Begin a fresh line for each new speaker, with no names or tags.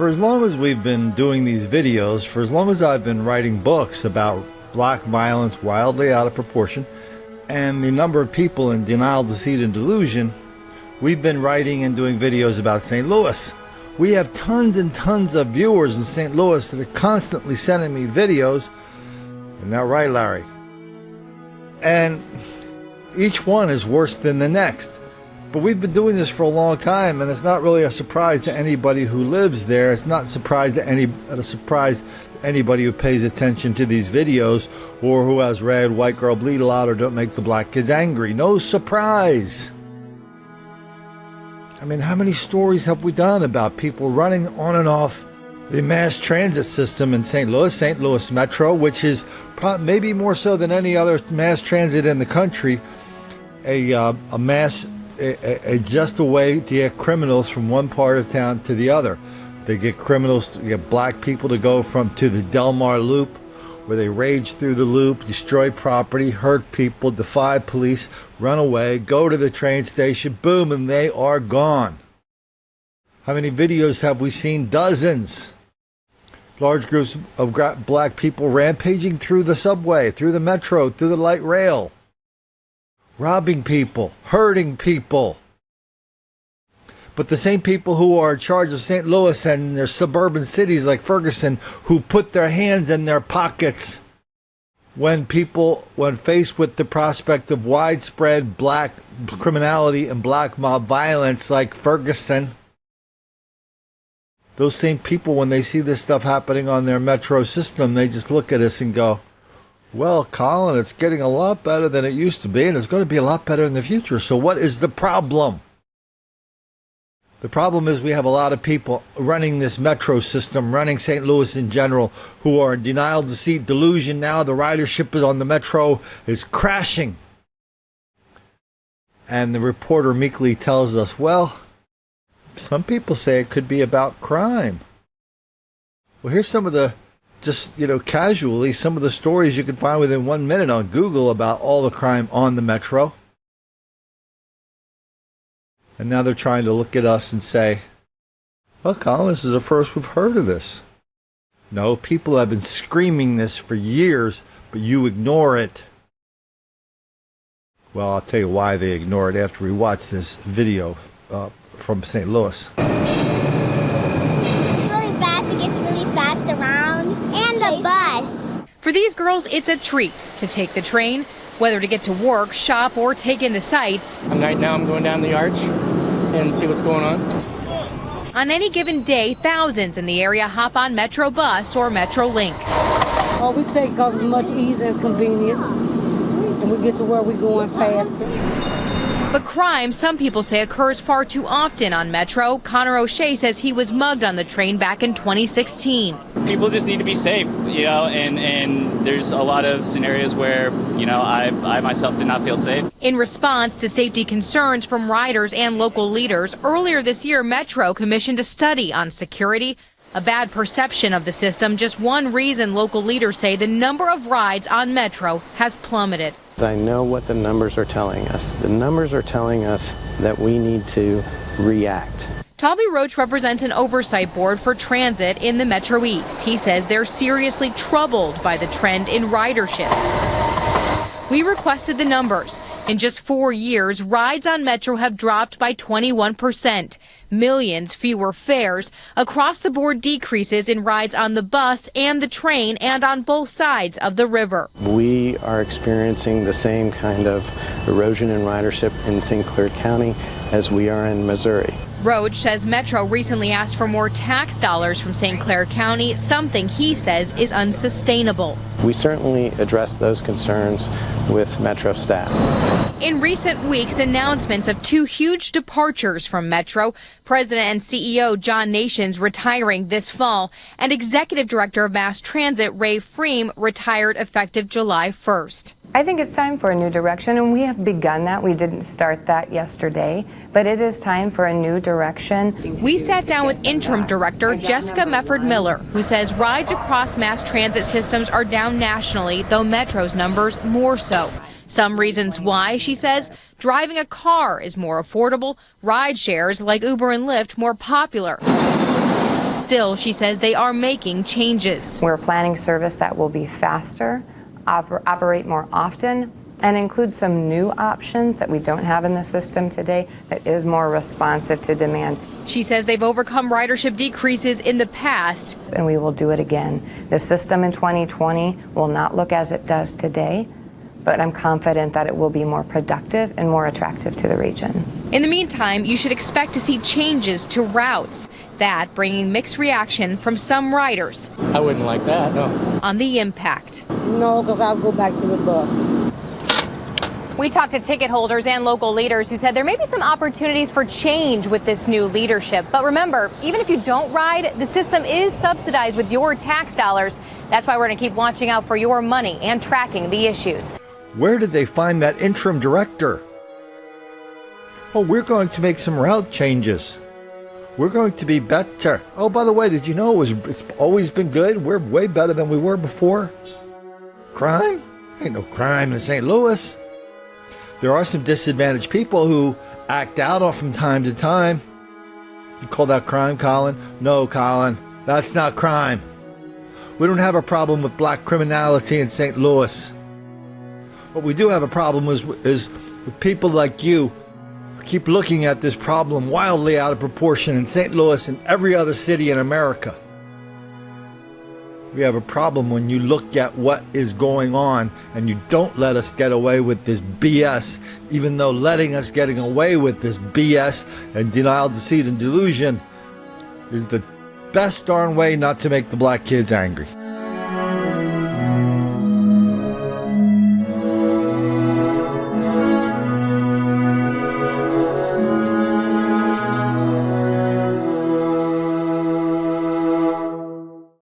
For as long as we've been doing these videos, for as long as I've been writing books about black violence wildly out of proportion, and the number of people in denial, deceit, and delusion, we've been writing and doing videos about St. Louis. We have tons and tons of viewers in St. Louis that are constantly sending me videos. Isn't that right, Larry? And each one is worse than the next. But we've been doing this for a long time, and it's not really a surprise to anybody who lives there. It's not a surprise to anybody who pays attention to these videos or who has read White Girl Bleed a Lot or Don't Make the Black Kids Angry. No surprise. I mean, how many stories have we done about people running on and off the mass transit system in St. Louis Metro, which is maybe more so than any other mass transit in the country, just a way to get criminals from one part of town to the other. They get black people to go to the Del Mar Loop, where they rage through the loop, destroy property, hurt people, defy police, run away, go to the train station, boom, and they are gone. How many videos have we seen? Dozens. Large groups of black people rampaging through the subway, through the metro, through the light rail, robbing people, hurting people. But the same people who are in charge of St. Louis and their suburban cities like Ferguson, who put their hands in their pockets when faced with the prospect of widespread black criminality and black mob violence like Ferguson, those same people, when they see this stuff happening on their metro system, they just look at us and go, well, Colin, it's getting a lot better than it used to be, and it's going to be a lot better in the future. So what is the problem? The problem is we have a lot of people running this metro system, running St. Louis in general, who are in denial, deceit, delusion. Now the ridership on the metro is crashing. And the reporter meekly tells us, well, some people say it could be about crime. Well, here's some of the, casually, some of the stories you can find within 1 minute on Google about all the crime on the metro. And now they're trying to look at us and say, well, Colin, this is the first we've heard of this. No, people have been screaming this for years, but you ignore it. Well, I'll tell you why they ignore it after we watch this video from St. Louis.
It's really fast. It gets really fast around. And the bus.
For these girls, it's a treat to take the train, whether to get to work, shop, or take in the sights.
Right now I'm going down the arch and see what's going on.
On any given day, thousands in the area hop on Metro Bus or Metro Link.
All we take because it's much easier and convenient, and we get to where we're going faster.
But crime, some people say, occurs far too often on Metro. Connor O'Shea says he was mugged on the train back in 2016.
People just need to be safe, and there's a lot of scenarios where, I myself did not feel safe.
In response to safety concerns from riders and local leaders, earlier this year, Metro commissioned a study on security. A bad perception of the system, just one reason local leaders say the number of rides on Metro has plummeted.
I know what the numbers are telling us. The numbers are telling us that we need to react.
Toby Roach represents an oversight board for transit in the Metro East. He says they're seriously troubled by the trend in ridership. We requested the numbers. In just 4 years, rides on Metro have dropped by 21%. Millions fewer fares. Across-the-board decreases in rides on the bus and the train and on both sides of the river.
We are experiencing the same kind of erosion in ridership in St. Clair County as we are in Missouri.
Roach says Metro recently asked for more tax dollars from St. Clair County, something he says is unsustainable.
We certainly address those concerns with Metro staff.
In recent weeks, announcements of 2 huge departures from Metro. President and CEO John Nations retiring this fall, and Executive Director of Mass Transit Ray Freem retired effective July 1st.
I think it's time for a new direction, and we have begun that. We didn't start that yesterday, but it is time for a new direction.
We sat down with interim director Jessica Mefford Miller, who says rides across mass transit systems are down nationally, though Metro's numbers more so. Some reasons why, she says, driving a car is more affordable, ride shares like Uber and Lyft more popular. Still, she says they are making changes.
We're planning service that will be faster, operate more often, and include some new options that we don't have in the system today that is more responsive to demand.
She says they've overcome ridership decreases in the past.
And we will do it again. The system in 2020 will not look as it does today, but I'm confident that it will be more productive and more attractive to the region.
In the meantime, you should expect to see changes to routes, that bringing mixed reaction from some riders
I wouldn't like that, no.
on the impact.
No, because I'll go back to the bus.
We talked to ticket holders and local leaders who said there may be some opportunities for change with this new leadership. But remember, even if you don't ride, the system is subsidized with your tax dollars. That's why we're going to keep watching out for your money and tracking the issues.
Where did they find that interim director? Oh, we're going to make some route changes. We're going to be better. Oh, by the way, did you know it's always been good? We're way better than we were before. Crime? Ain't no crime in St. Louis. There are some disadvantaged people who act out from time to time. You call that crime, Colin? No, Colin, that's not crime. We don't have a problem with black criminality in St. Louis. What we do have a problem is with people like you who keep looking at this problem wildly out of proportion in St. Louis and every other city in America. We have a problem when you look at what is going on and you don't let us get away with this BS, even though letting us getting away with this BS and denial, deceit, and delusion is the best darn way not to make the black kids angry.